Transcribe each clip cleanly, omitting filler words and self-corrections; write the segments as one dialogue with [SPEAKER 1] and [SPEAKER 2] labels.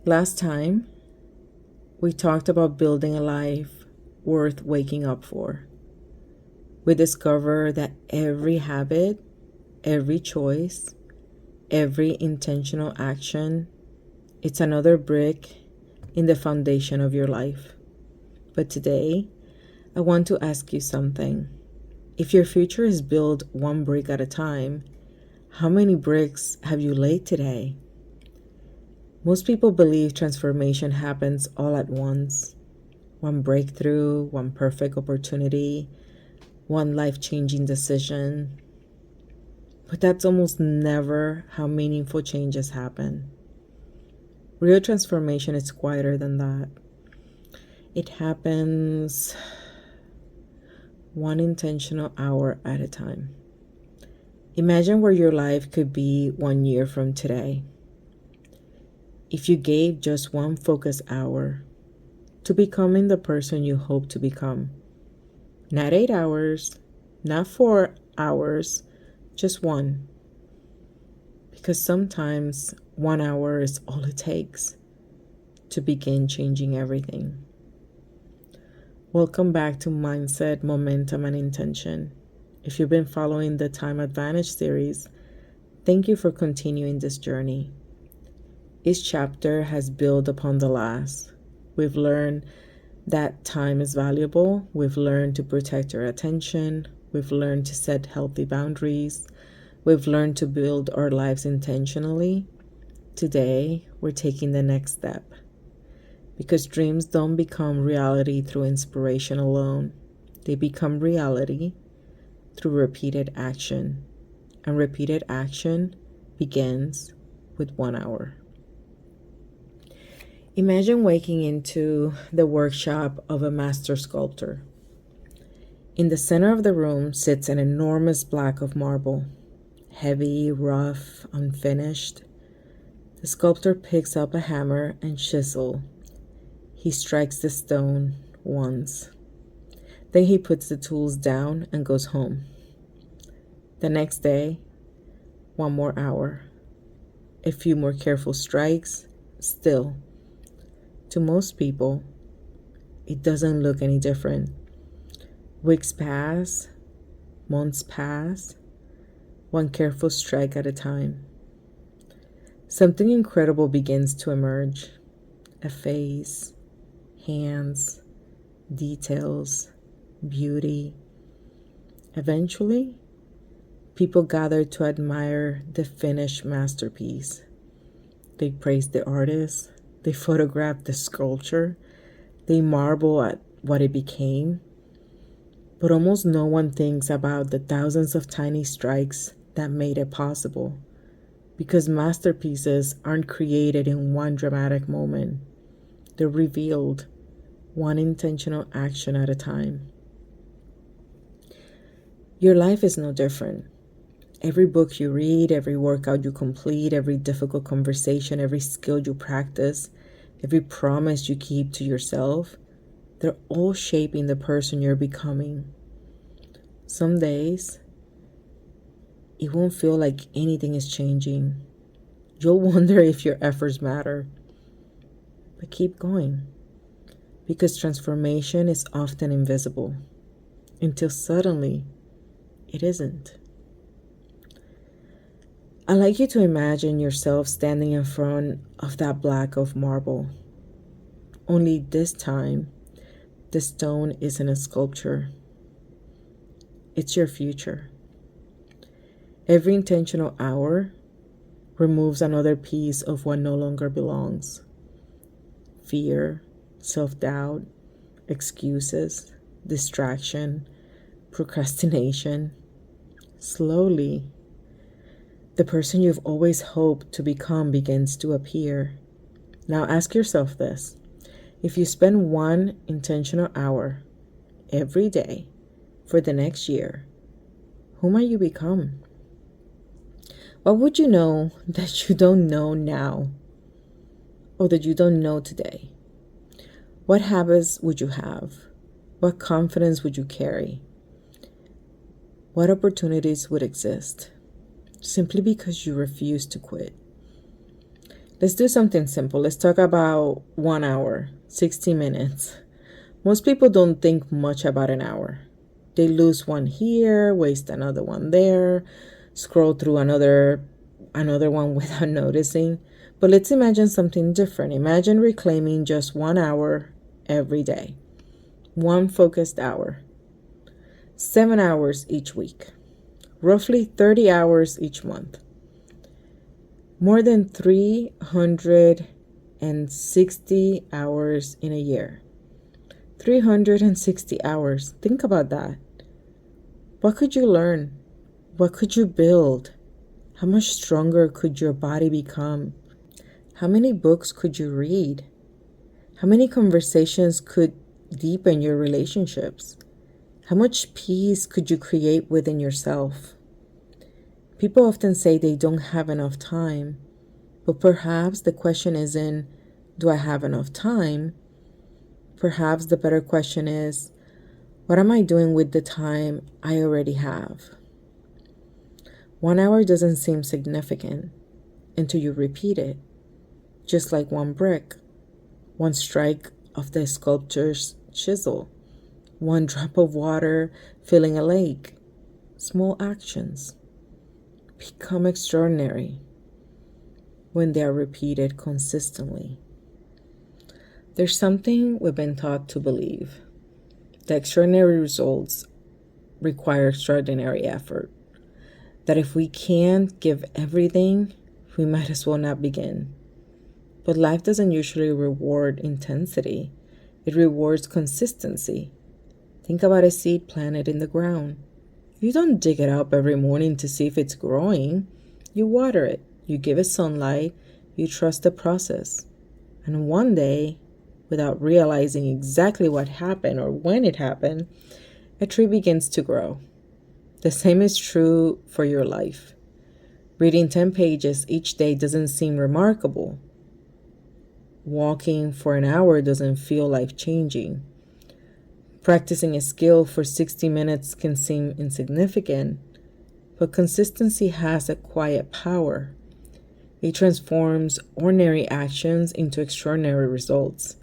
[SPEAKER 1] Last time, we talked about building a life worth waking up for. We discovered that every habit, every choice, every intentional action, it's another brick in the foundation of your life. But today, I want to ask you something. If your future is built one brick at a time, how many bricks have you laid today? Most people believe transformation happens all at once. One breakthrough, one perfect opportunity, one life-changing decision. But that's almost never how meaningful changes happen. Real transformation is quieter than that. It happens one intentional hour at a time. Imagine where your life could be 1 year from today. If you gave just one focus hour to becoming the person you hope to become. Not 8 hours, not 4 hours, just one. Because sometimes 1 hour is all it takes to begin changing everything. Welcome back to Mindset, Momentum, and Intention. If you've been following the Time Advantage series, thank you for continuing this journey. Each chapter has built upon the last. We've learned that time is valuable. We've learned to protect our attention. We've learned to set healthy boundaries. We've learned to build our lives intentionally. Today, we're taking the next step. Because dreams don't become reality through inspiration alone. They become reality through repeated action. And repeated action begins with 1 hour. Imagine waking into the workshop of a master sculptor. In the center of the room sits an enormous block of marble, heavy, rough, unfinished. The sculptor picks up a hammer and chisel. He strikes the stone once. Then he puts the tools down and goes home. The next day, 1 more hour. A few more careful strikes. Still, to most people, it doesn't look any different. Weeks pass, months pass, one careful strike at a time. Something incredible begins to emerge. A face, hands, details, beauty. Eventually, people gather to admire the finished masterpiece. They praise the artist. They photograph the sculpture. They marvel at what it became. But almost no one thinks about the thousands of tiny strikes that made it possible. Because masterpieces aren't created in one dramatic moment. They're revealed one intentional action at a time. Your life is no different. Every book you read, every workout you complete, every difficult conversation, every skill you practice, every promise you keep to yourself, they're all shaping the person you're becoming. Some days, it won't feel like anything is changing. You'll wonder if your efforts matter. But keep going, because transformation is often invisible until suddenly it isn't. I'd like you to imagine yourself standing in front of that block of marble. Only this time, the stone isn't a sculpture. It's your future. Every intentional hour removes another piece of what no longer belongs. Fear, self-doubt, excuses, distraction, procrastination. Slowly, the person you've always hoped to become begins to appear. Now ask yourself this. If you spend one intentional hour every day for the next year, who might you become? What would you know that you don't know now or that you don't know today? What habits would you have? What confidence would you carry? What opportunities would exist? Simply because you refuse to quit. Let's do something simple. Let's talk about 1 hour, 60 minutes. Most people don't think much about an hour. They lose one here, waste another one there, scroll through another one without noticing. But let's imagine something different. Imagine reclaiming just 1 hour every day. One focused hour. 7 hours each week. Roughly 30 hours each month. More than 360 hours in a year. 360 hours. Think about that. What could you learn? What could you build? How much stronger could your body become? How many books could you read? How many conversations could deepen your relationships? How much peace could you create within yourself? People often say they don't have enough time, but perhaps the question isn't, do I have enough time? Perhaps the better question is, what am I doing with the time I already have? 1 hour doesn't seem significant until you repeat it, just like one brick, one strike of the sculptor's chisel, one drop of water filling a lake. Small actions become extraordinary when they are repeated consistently. There's something we've been taught to believe. The extraordinary results require extraordinary effort. That if we can't give everything, we might as well not begin. But life doesn't usually reward intensity. It rewards consistency. Think about a seed planted in the ground. You don't dig it up every morning to see if it's growing. You water it. You give it sunlight. You trust the process. And one day, without realizing exactly what happened or when it happened, a tree begins to grow. The same is true for your life. Reading 10 pages each day doesn't seem remarkable. Walking for an hour doesn't feel life-changing. Practicing a skill for 60 minutes can seem insignificant, but consistency has a quiet power. It transforms ordinary actions into extraordinary results.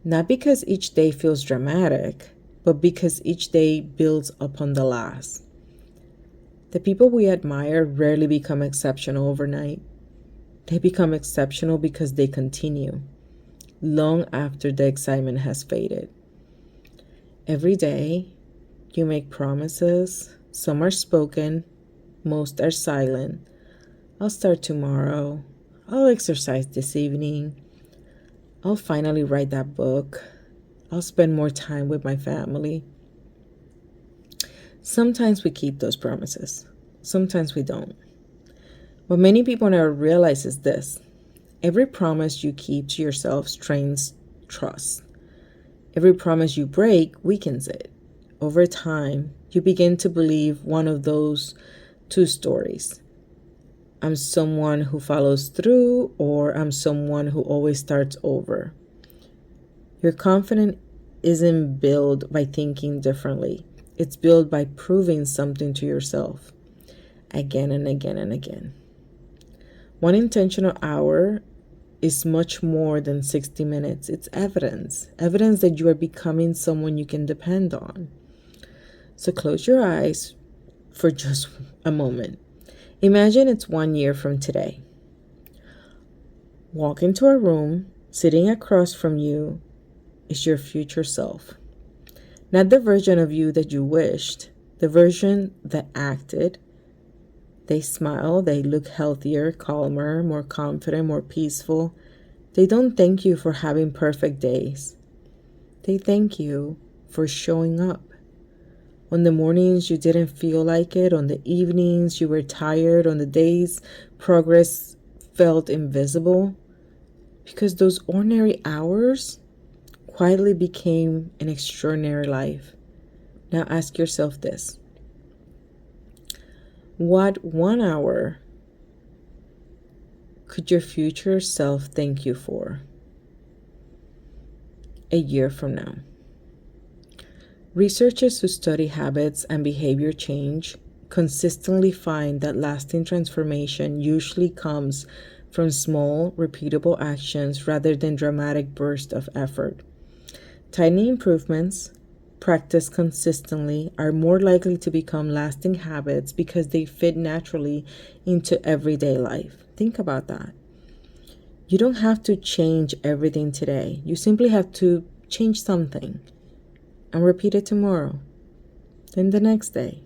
[SPEAKER 1] Not because each day feels dramatic, but because each day builds upon the last. The people we admire rarely become exceptional overnight. They become exceptional because they continue, long after the excitement has faded. Every day, you make promises. Some are spoken, most are silent. I'll start tomorrow. I'll exercise this evening. I'll finally write that book. I'll spend more time with my family. Sometimes we keep those promises. Sometimes we don't. What many people never realize is this. Every promise you keep to yourself strains trust. Every promise you break weakens it. Over time, you begin to believe one of those two stories. I'm someone who follows through, or I'm someone who always starts over. Your confidence isn't built by thinking differently. It's built by proving something to yourself again and again and again. One intentional hour is much more than 60 minutes. It's evidence that you are becoming someone you can depend on. So close your eyes for just a moment. Imagine it's 1 year from today. Walk into a room. Sitting across from you is your future self. Not the version of you that you wished, the version that acted. They smile, they look healthier, calmer, more confident, more peaceful. They don't thank you for having perfect days. They thank you for showing up. On the mornings you didn't feel like it, on the evenings you were tired, on the days progress felt invisible. Because those ordinary hours quietly became an extraordinary life. Now ask yourself this. What 1 hour could your future self thank you for a year from now? Researchers who study habits and behavior change consistently find that lasting transformation usually comes from small, repeatable actions rather than dramatic bursts of effort. Tiny improvements, practiced consistently, are more likely to become lasting habits because they fit naturally into everyday life. Think about that. You don't have to change everything today. You simply have to change something and repeat it tomorrow, then the next day,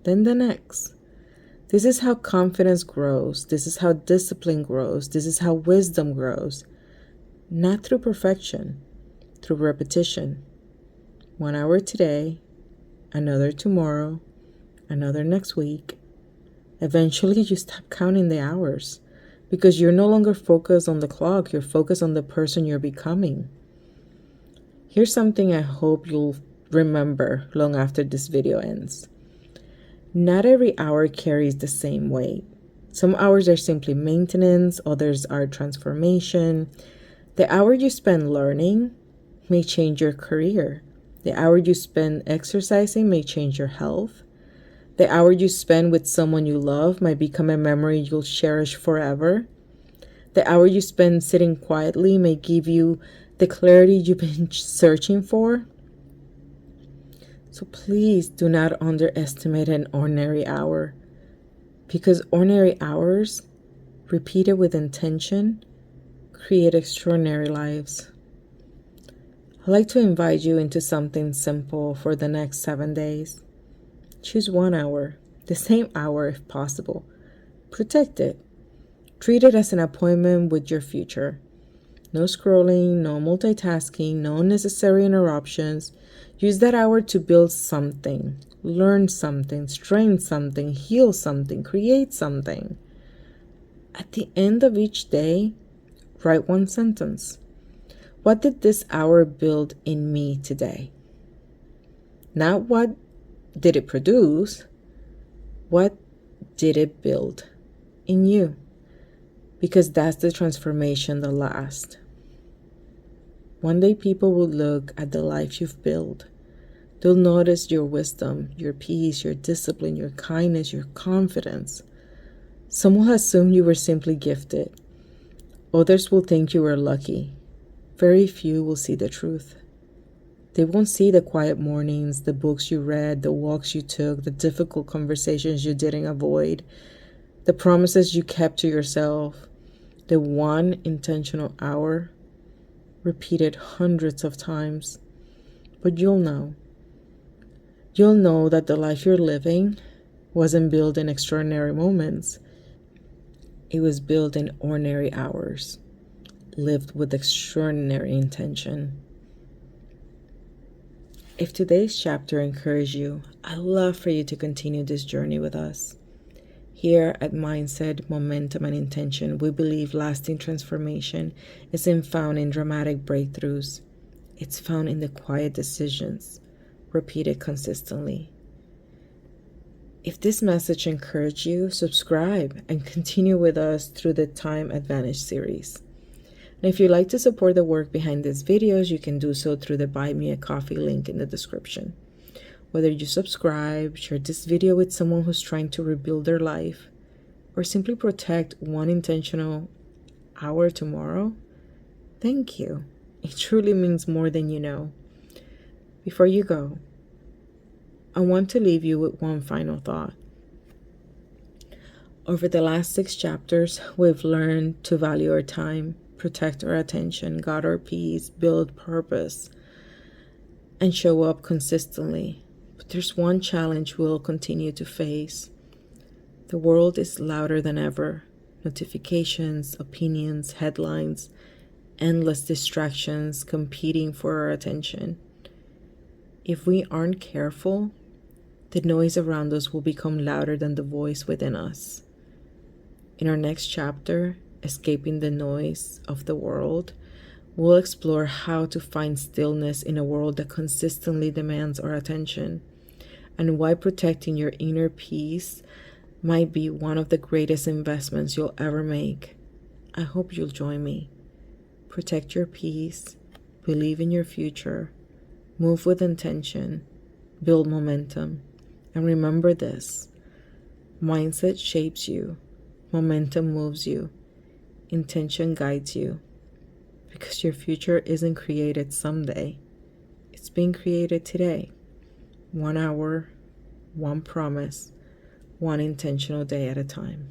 [SPEAKER 1] then the next. This is how confidence grows. This is how discipline grows. This is how wisdom grows. Not through perfection, through repetition. 1 hour today, another tomorrow, another next week. Eventually, you stop counting the hours because you're no longer focused on the clock. You're focused on the person you're becoming. Here's something I hope you'll remember long after this video ends. Not every hour carries the same weight. Some hours are simply maintenance, others are transformation. The hour you spend learning may change your career. The hour you spend exercising may change your health. The hour you spend with someone you love might become a memory you'll cherish forever. The hour you spend sitting quietly may give you the clarity you've been searching for. So please do not underestimate an ordinary hour, because ordinary hours, repeated with intention, create extraordinary lives. I'd like to invite you into something simple for the next 7 days. Choose 1 hour, the same hour if possible. Protect it. Treat it as an appointment with your future. No scrolling, no multitasking, no unnecessary interruptions. Use that hour to build something, learn something, strengthen something, heal something, create something. At the end of each day, write one sentence. What did this hour build in me today? Not what did it produce, what did it build in you? Because that's the transformation that lasts. One day people will look at the life you've built. They'll notice your wisdom, your peace, your discipline, your kindness, your confidence. Some will assume you were simply gifted. Others will think you were lucky. Very few will see the truth. They won't see the quiet mornings, the books you read, the walks you took, the difficult conversations you didn't avoid, the promises you kept to yourself, the one intentional hour repeated hundreds of times. But you'll know. You'll know that the life you're living wasn't built in extraordinary moments. It was built in ordinary hours, lived with extraordinary intention. If today's chapter encouraged you, I'd love for you to continue this journey with us. Here at Mindset, Momentum, and Intention, we believe lasting transformation isn't found in dramatic breakthroughs. It's found in the quiet decisions, repeated consistently. If this message encouraged you, subscribe and continue with us through the Time Advantage series. And if you'd like to support the work behind these videos, you can do so through the Buy Me a Coffee link in the description. Whether you subscribe, share this video with someone who's trying to rebuild their life, or simply protect one intentional hour tomorrow, thank you. It truly means more than you know. Before you go, I want to leave you with one final thought. Over the last 6 chapters, we've learned to value our time, protect our attention, guard our peace, build purpose, and show up consistently. But there's one challenge we'll continue to face. The world is louder than ever. Notifications, opinions, headlines, endless distractions competing for our attention. If we aren't careful, the noise around us will become louder than the voice within us. In our next chapter, Escaping the Noise of the World, we'll explore how to find stillness in a world that consistently demands our attention, and why protecting your inner peace might be one of the greatest investments you'll ever make. I hope you'll join me. Protect your peace, believe in your future, move with intention, build momentum, and remember this: mindset shapes you, momentum moves you, Intention guides you because your future isn't created someday. It's being created today. 1 hour, one promise, one intentional day at a time.